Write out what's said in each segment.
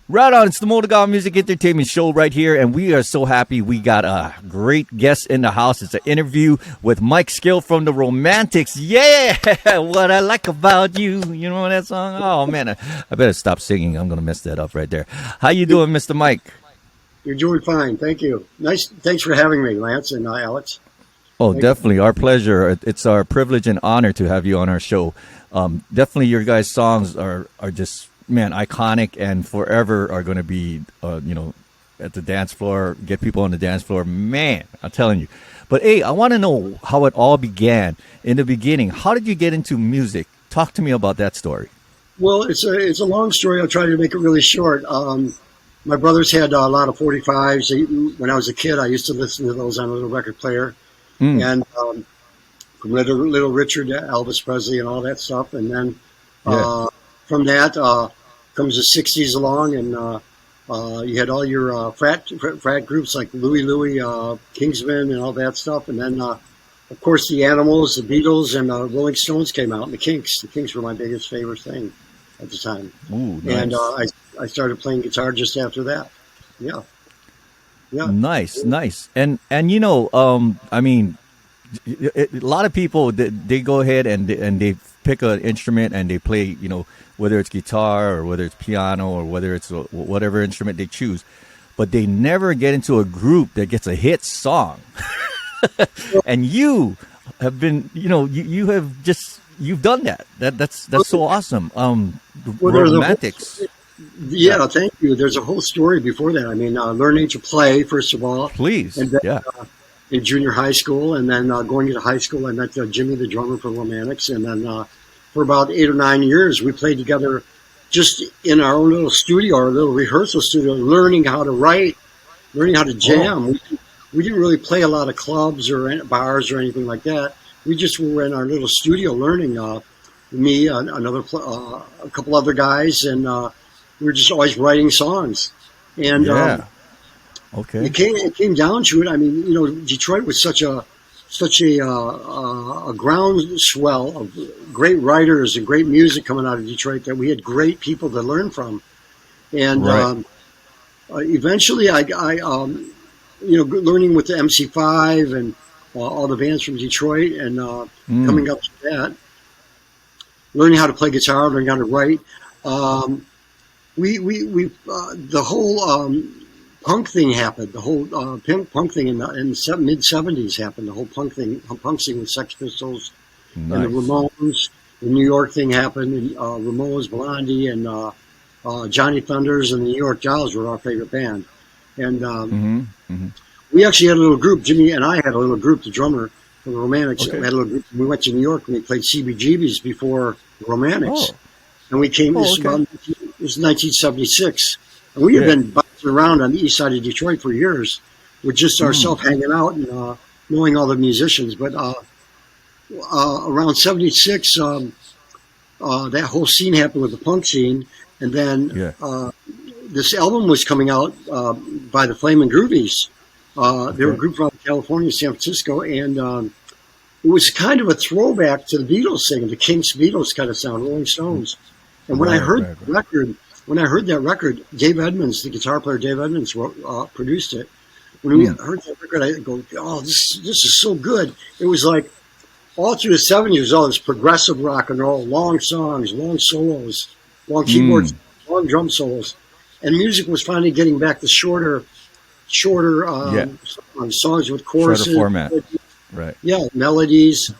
Right on. It's the MotogawaMusic Entertainment Show right here, and we are so happy we got a great guest in the house. It's an interview with Mike Skill from the Romantics. Yeah, what I like about you. You know that song? Oh, man, I better stop singing. I'm going to mess that up right there. How you doing, Mr. Mike? You're doing fine. Thank you. Nice. Thanks for having me, Lance and Alex. Oh, definitely. Our pleasure. It's our privilege and honor to have you on our show. Definitely your guys' songs are just, man, iconic and forever are going to be, at the dance floor, get people on the dance floor. Man, I'm telling you. But, hey, I want to know how it all began in the beginning. How did you get into music? Talk to me about that story. Well, it's a long story. I'll try to make it really short. My brothers had a lot of 45s. When I was a kid, I used to listen to those on a little record player. And from Little Richard to Elvis Presley and all that stuff. And then from that comes the 60s along, and you had all your frat groups like Louie, Kingsman, and all that stuff. And then, of course, the Animals, the Beatles, and Rolling Stones came out, and the Kinks. The Kinks were my biggest favorite thing at the time. Ooh, nice. And I started playing guitar just after that. Yeah. Yeah. Nice. And I mean, a lot of people, they go ahead and they pick an instrument and they play, whether it's guitar or whether it's piano or whether it's whatever instrument they choose, but they never get into a group that gets a hit song. And you have been, you've done that. That's so awesome. Romantics. Yeah, thank you. There's a whole story before that. I mean, learning to play, first of all. Please. And then, in junior high school, and then going into high school, I met Jimmy, the drummer for Romantics. And then for about 8 or 9 years, we played together just in our own little studio, our little rehearsal studio, learning how to write, learning how to jam. Oh. We didn't really play a lot of clubs or bars or anything like that. We just were in our little studio learning. Me, a couple other guys, and we were just always writing songs. And okay, it came down to it. I mean, Detroit was such a groundswell of great writers and great music coming out of Detroit that we had great people to learn from. And eventually, I learning with the MC5 and all the bands from Detroit, and coming up to that, learning how to play guitar, learning how to write. The whole punk thing happened. The whole punk thing in the mid '70s happened. The whole punk scene with Sex Pistols and the Ramones. The New York thing happened. And, Ramones, Blondie, and Johnny Thunders and the New York Dolls were our favorite band. And we actually had a little group. Jimmy and I had a little group. The drummer for the Romantics. Okay. We had a little group. We went to New York and we played CBGB's before the Romantics. Oh. And we came. This was 1976, and we had been bouncing around on the east side of Detroit for years, with just ourselves hanging out and knowing all the musicians. But around '76, that whole scene happened with the punk scene, and then this album was coming out by the Flamin' Groovies. They were a group from California, San Francisco, and it was kind of a throwback to the Beatles singing, the Kinks Beatles kind of sound, Rolling Stones. And when I heard that record, Dave Edmunds, the guitar player Dave Edmunds, produced it. When we heard that record, I go, "Oh, this is so good!" It was like all through the '70s, was all this progressive rock and roll, long songs, long solos, long keyboards, long drum solos, and music was finally getting back to shorter songs with choruses, shorter format, right? Yeah, melodies,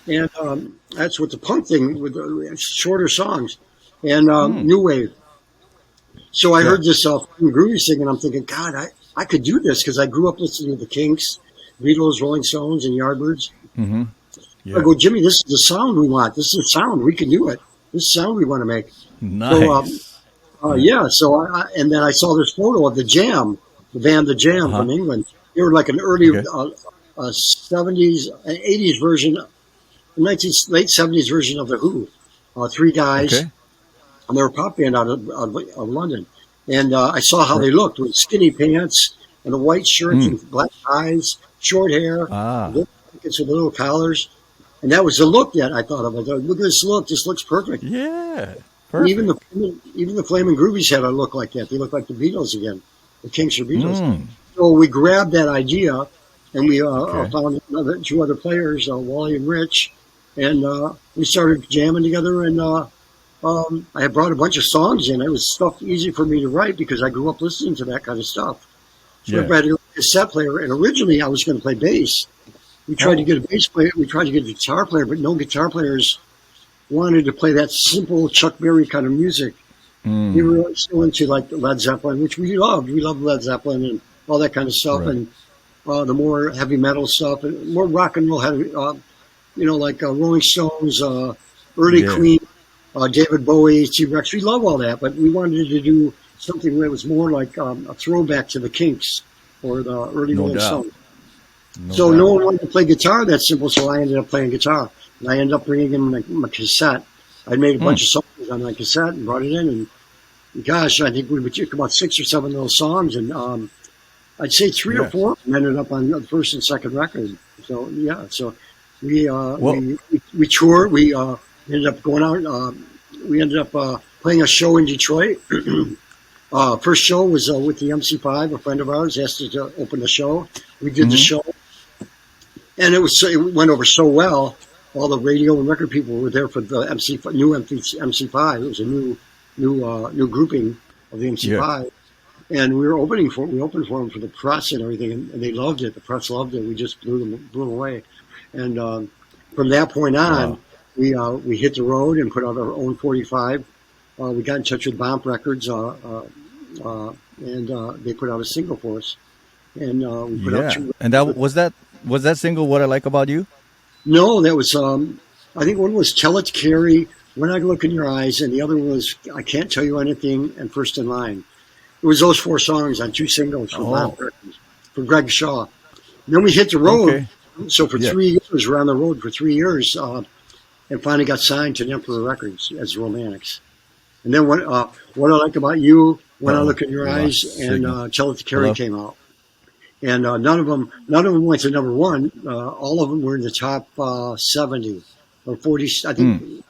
and that's what the punk thing with shorter songs. And new wave. So I heard this groovy sing, and I'm thinking, God, I could do this because I grew up listening to the Kinks, Beatles, Rolling Stones, and Yardbirds. Mm-hmm. Yeah. I go, Jimmy, this is the sound we want. This is the sound we can do it. This is the sound we want to make. Nice. So So and then I saw this photo of the Jam, the band The Jam from England. They were like an early 70s, 80s version, late 70s version of the Who. 3 guys. Okay. And they were a pop band out of London. And I saw how they looked with skinny pants and a white shirt and black eyes, short hair, with little collars. And that was the look that I thought of. I thought, look at this look. This looks perfect. Yeah. Perfect. Even the Flamin' Groovies had a look like that. They looked like the Beatles again, the Kinks or Beatles. Mm. So we grabbed that idea, and we Okay. found two other players, Wally and Rich, and we started jamming together. And I had brought a bunch of songs in. It was stuff easy for me to write because I grew up listening to that kind of stuff. So Yeah. I had a cassette player, and originally I was going to play bass. We tried to Oh. get a bass player. We tried to get a guitar player, but no guitar players wanted to play that simple Chuck Berry kind of music. We Mm. were still into like Led Zeppelin, which we loved. We loved Led Zeppelin and all that kind of stuff, Right. and the more heavy metal stuff and more rock and roll heavy, like Rolling Stones, early Yeah. Queen, David Bowie, T-Rex. We love all that, but we wanted to do something that was more like a throwback to the Kinks or the early No Rolling doubt. Stones. No So no doubt. one wanted to play guitar that simple, so I ended up playing guitar. And I ended up bringing in my cassette. I made a Mm. bunch of songs on my cassette and brought it in. And gosh, I think we would took about 6 or 7 of those songs, and I'd say three or Yeah. four of them ended up on the first and second record. So yeah, so we Well. we toured. We ended up going out. We ended up playing a show in Detroit. First show was with the MC5. A friend of ours asked us to open the show. We did the Hmm. show, and it went over so well. All the radio and record people were there for the new MC5. It was a new grouping of the Yeah. MC5, and we opened for them for the press and everything, and they loved it. The press loved it. We just blew them away, and from that point on, Wow. we hit the road and put out our own 45. We got in touch with Bomp Records, and they put out a single for us, and we put out Yeah. two. And that single "What I Like About You"? No, that was I think one was "Tell It to Carrie," "When I Look in Your Eyes," and the other was "I Can't Tell You Anything" and "First in Line." It was those four songs on two singles from Oh. Bomp Records for Greg Shaw. And then we hit the road. Okay. So for Yeah. 3 years, we're on the road for 3 years, and finally got signed to Emperor Records as Romantics. And then what I Like About You, When I Uh-oh. Look in Your We Eyes, lost and signal. Tell It to Carrie Hello. came out. And none of them went to number one. All of them were in the top 70 or 40. I think. Mm.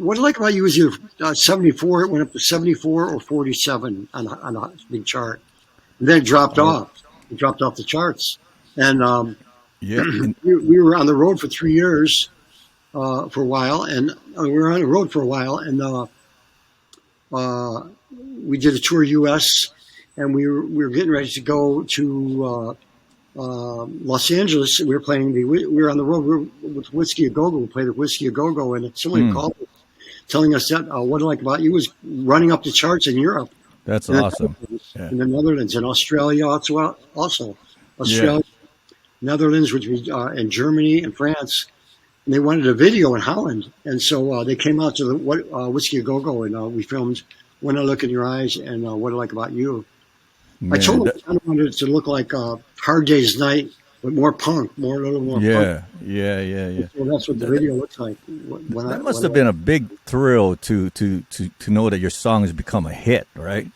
What I Like About You is either 74. It went up to 74 or 47 on a big chart, and then it dropped Oh. off. It dropped off the charts, and Yeah. And we were on the road for 3 years for a while, and we were on the road for a while, and we did a tour U.S. and we were getting ready to go to Los Angeles. We were playing we were on the road with Whiskey A Go Go. We played at Whiskey A Go Go, and somebody Mm. called us telling us that What I Like About You was running up the charts in Europe, that's in the awesome. Netherlands, Yeah. in the Netherlands, and Australia also Australia, Netherlands, which we and Germany and France. And they wanted a video in Holland, and so they came out to the Whiskey A Go Go, and we filmed "When I Look in Your Eyes" and "What I Like About You." I Man. told them I kind of wanted it to look like Hard Day's Night, but more punk, a little more punk. Yeah. Yeah. Yeah. Yeah. So that's what the video looks like. That must have been a big thrill to know that your song has become a hit, right?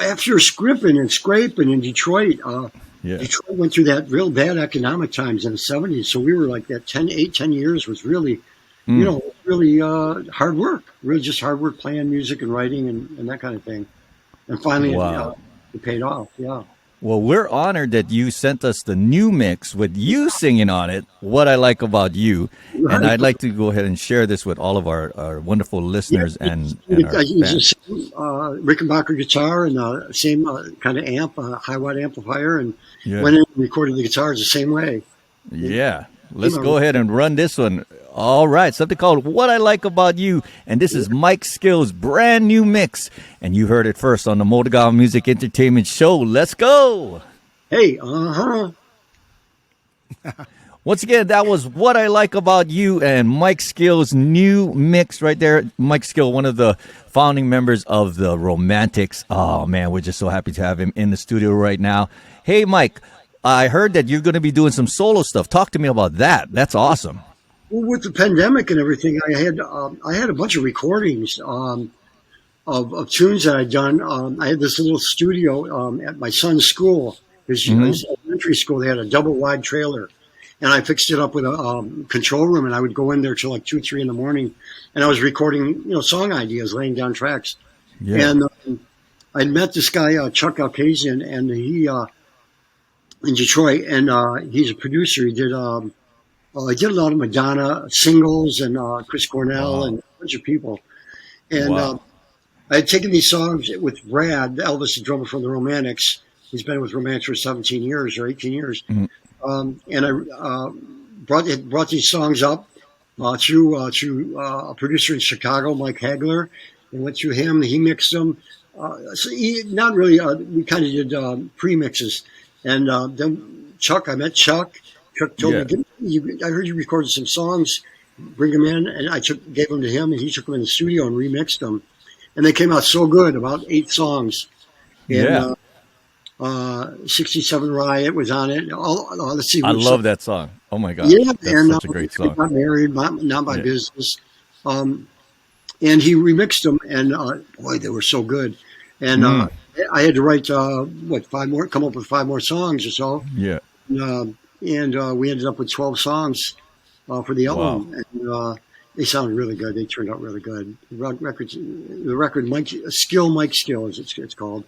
After scripting and scraping in Detroit. Yeah. Detroit went through that real bad economic times in the 70s. So we were like that 10 years was really, Mm. really hard work, really just hard work playing music and writing and that kind of thing. And finally, Wow. it paid off. Yeah. Well, we're honored that you sent us the new mix with you singing on it, "What I Like About You." And I'd like to go ahead and share this with all of our wonderful listeners and our I use the fans. same Rickenbacker guitar and same kind of amp, high watt amplifier, and Yeah. went in and recorded the guitars the same way. Yeah. Let's go ahead and run this one. All right. Something called "What I Like About You." And this is Mike Skill's brand new mix. And you heard it first on the MotogawaMusic Entertainment Show. Let's go. Hey, Once again, that was "What I Like About You" and Mike Skill's new mix right there. Mike Skill, one of the founding members of the Romantics. Oh, man, we're just so happy to have him in the studio right now. Hey, Mike, I heard that you're going to be doing some solo stuff. Talk to me about that. That's awesome. well, with the pandemic and everything, I had a bunch of recordings of tunes that I'd done. I had this little studio at my son's school, his elementary school. They had a double wide trailer, and I fixed it up with a control room, and I would go in there till like 2, 3 in the morning, and I was recording, song ideas, laying down tracks. Yeah. And I'd met this guy, Chuck Alkazian, and he in Detroit, and he's a producer. He did a lot of Madonna singles and Chris Cornell and a bunch of people. And I had taken these songs with Brad Elvis, the drummer from the Romantics. He's been with Romantics for 17 years or 18 years. Mm-hmm. And I brought these songs up through a producer in Chicago, Mike Hagler, and went through him. He mixed them. Not really. We kind of did pre-mixes. And then Chuck, I met Chuck. Chuck told me, I heard you recorded some songs, bring them in. And I gave them to him, and he took them in the studio and remixed them. And they came out so good, about 8 songs. And, 67 Riot was on it. Let's see. I love that song. Oh, my God. Yeah, that's such a great song. Got married, not my business. And he remixed them, and boy, they were so good. And I had to write, 5 more, come up with 5 more songs or so. Yeah. And we ended up with 12 songs for the album. Wow. And they sounded really good. They turned out really good. The record, Mike Skill, as it's called,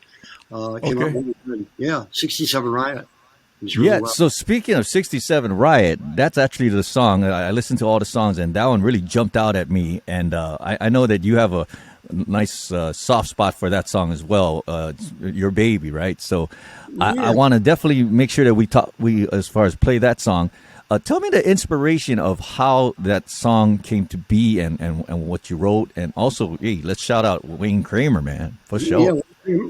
came out really good. Yeah, 67 Riot. Really well. So speaking of 67 Riot, that's actually the song. I listened to all the songs, and that one really jumped out at me. And I know that you have a nice soft spot for that song as well. Your baby, right? So I want to definitely make sure that we as far as play that song. Tell me the inspiration of how that song came to be and what you wrote. And also, hey, let's shout out Wayne Kramer, man, for sure. Yeah,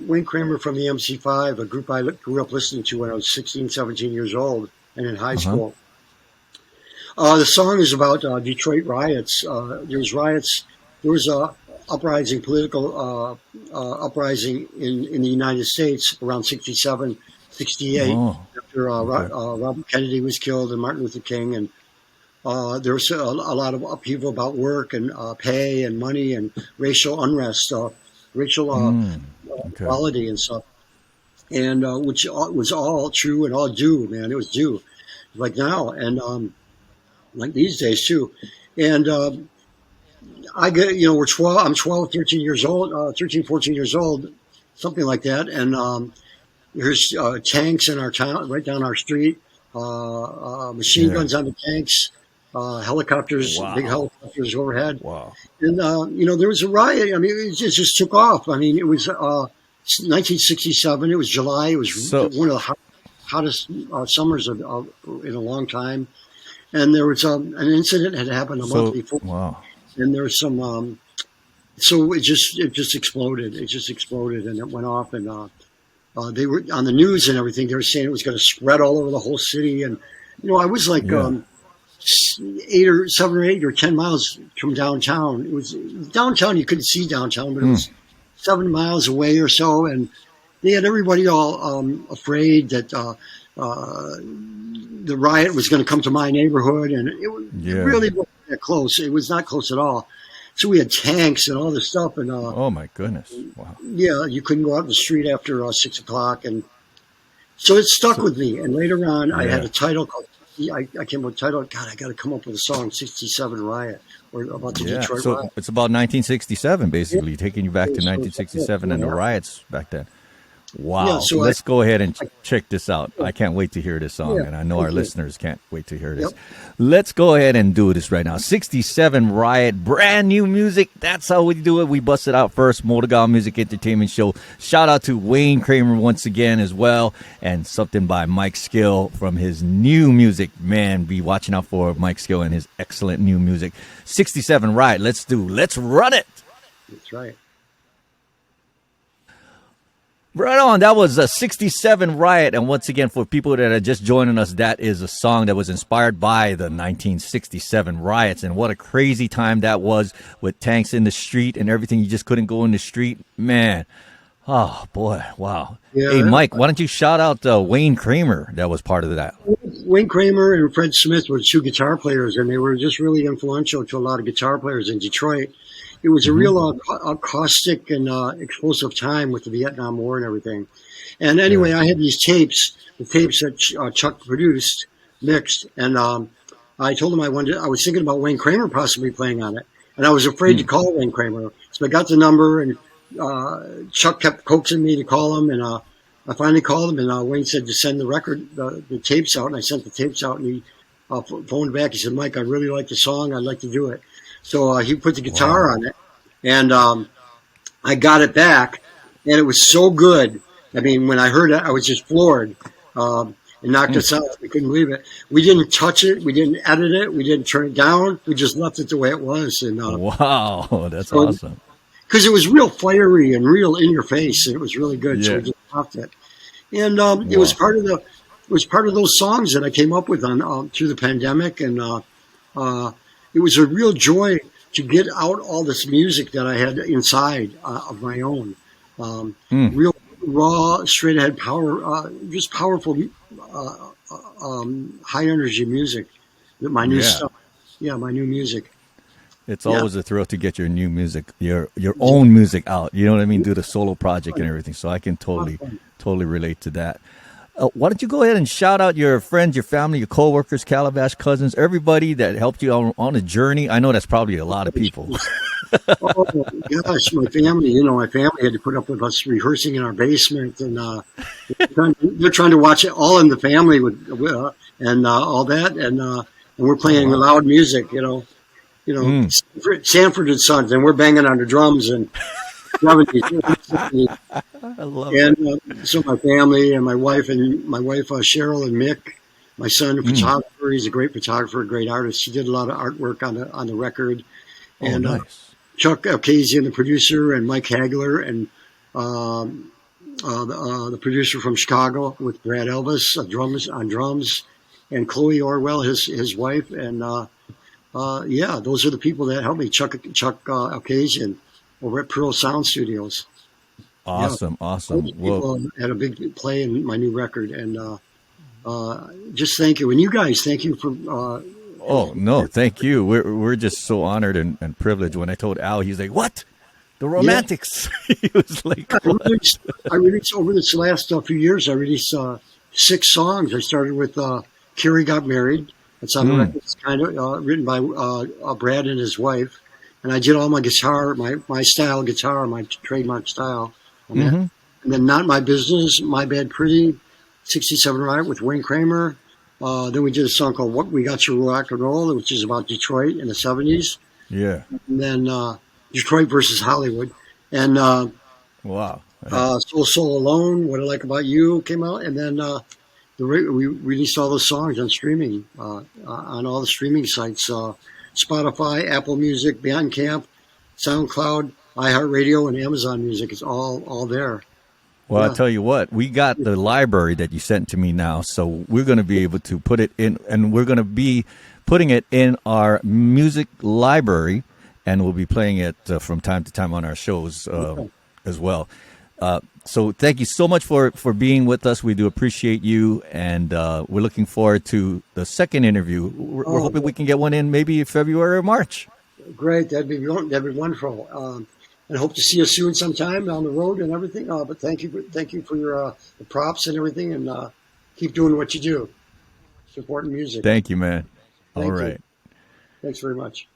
Wayne Kramer from the MC5, a group I grew up listening to when I was 16, 17 years old and in high school. The song is about Detroit riots. There was a political uprising in the United States around 67, 68, after Robert Kennedy was killed and Martin Luther King. And there was a lot of upheaval about work and pay and money and racial unrest, racial equality and stuff. And which was all true and all due, man. It was due, like now and like these days too. And I get, we're 12, I'm 12, 13 years old, 13, 14 years old, something like that. And there's tanks in our town, right down our street, machine guns on the tanks, helicopters, big helicopters overhead. Wow. And, there was a riot. I mean, it just took off. I mean, it was 1967. It was July. It was one of the hottest summers in a long time. And there was an incident had happened a month before. Wow. And there was some, so it just exploded. It just exploded, and it went off. And they were on the news and everything. They were saying it was going to spread all over the whole city. And I was like 7 or 8 or 10 miles from downtown. It was downtown. You couldn't see downtown, but it was 7 miles away or so. And they had everybody all afraid that the riot was going to come to my neighborhood, and it really wasn't that close. It was not close at all. So we had tanks and all this stuff, and oh my goodness, wow! Yeah, you couldn't go out in the street after 6 o'clock, and so it stuck with me. And later on, I had a title called. I came up with a title. God, I got to come up with a song, 67 Riot, or about the Detroit riot. It's about 1967, basically, taking you back to 1967 and the riots back then. Wow. Yeah, so let's go ahead and check this out. I can't wait to hear this song, and I know our listeners can't wait to hear this. Let's go ahead and do this right now. 67 Riot, brand new music. That's how we do it. We bust it out first. MotogawaMusic Entertainment Show. Shout out to Wayne Kramer once again as well, and something by Mike Skill from his new music. Man, be watching out for Mike Skill and his excellent new music. 67 Riot. Let's run it. That's right. Right on. That was a 67 Riot. And once again, for people that are just joining us, that is a song that was inspired by the 1967 riots. And what a crazy time that was with tanks in the street and everything. You just couldn't go in the street. Man. Oh, boy. Wow. Yeah, hey, Mike, why don't you shout out Wayne Kramer that was part of that? Wayne Kramer and Fred Smith were 2 guitar players, and they were just really influential to a lot of guitar players in Detroit. It was a real caustic and explosive time with the Vietnam War and everything. And anyway, I had these tapes, the tapes that Chuck produced, mixed. And I told him I was thinking about Wayne Kramer possibly playing on it. And I was afraid to call Wayne Kramer. So I got the number, and Chuck kept coaxing me to call him. And I finally called him, and Wayne said to send the tapes out. And I sent the tapes out, and he phoned back. He said, Mike, I really like the song. I'd like to do it. So he put the guitar on it. And I got it back, and it was so good. I mean, when I heard it, I was just floored. It knocked us out. We couldn't believe it. We didn't touch it. We didn't edit it. We didn't turn it down. We just left it the way it was. And wow, that's awesome. Because it was real fiery and real in your face, and it was really good. Yeah. So we just left it. And it was part of those songs that I came up with on through the pandemic, and it was a real joy to get out all this music that I had inside of my own. Real raw, straight ahead power, just powerful, high energy music. My new stuff. Yeah, my new music. It's always a thrill to get your new music, your own music out. You know what I mean? Do the solo project and everything. So I can totally relate to that. Why don't you go ahead and shout out your friends, your family, your coworkers, Calabash cousins, everybody that helped you on a journey? I know that's probably a lot of people. Oh gosh, my family. My family had to put up with us rehearsing in our basement, and they're trying to watch it all in the family and all that, and we're playing loud music. Sanford and Sons, and we're banging on the drums and. 70s. I love it. So my family and my wife Cheryl and Mick, my son, a photographer. He's a great photographer, a great artist. He did a lot of artwork on the record. And nice. Chuck Alkazian, the producer, and Mike Hagler, and the producer from Chicago with Brad Elvis on drums, and Chloe Orwell, his wife, and those are the people that helped me. Chuck Alkazian over at Pearl Sound Studios. Awesome. People had a big play in my new record, and just thank you. And you guys, thank you for. Thank you. We're just so honored and privileged. When I told Al, he's like, "What? The Romantics?" Yeah. He was like, I released over this last few years. I released 6 songs. I started with "Carrie Got Married." It's on the record. It's kind of written by Brad and his wife. And I did all my guitar, my style guitar, my trademark style. And then Not My Business, My Bad Pretty, 67 Right with Wayne Kramer. Then we did a song called What We Got You Rock and Roll, which is about Detroit in the 70s. Yeah. And then Detroit versus Hollywood. And wow. Soul Alone, What I Like About You came out. And then we released all those songs on streaming, on all the streaming sites. Spotify, Apple Music, Bandcamp, SoundCloud, iHeartRadio, and Amazon Music. It's all there. Well, I'll tell you what, we got the library that you sent to me now, so we're going to be able to put it in, and we're going to be putting it in our music library, and we'll be playing it from time to time on our shows as well. So thank you so much for being with us. We do appreciate you, and we're looking forward to the second interview. We're hoping we can get one in maybe February or March. Great. That'd be wonderful. And hope to see you soon sometime down the road and everything. But thank you for your the props and everything, and keep doing what you do. Supporting music. Thank you, man. Thank All right. you. Thanks very much.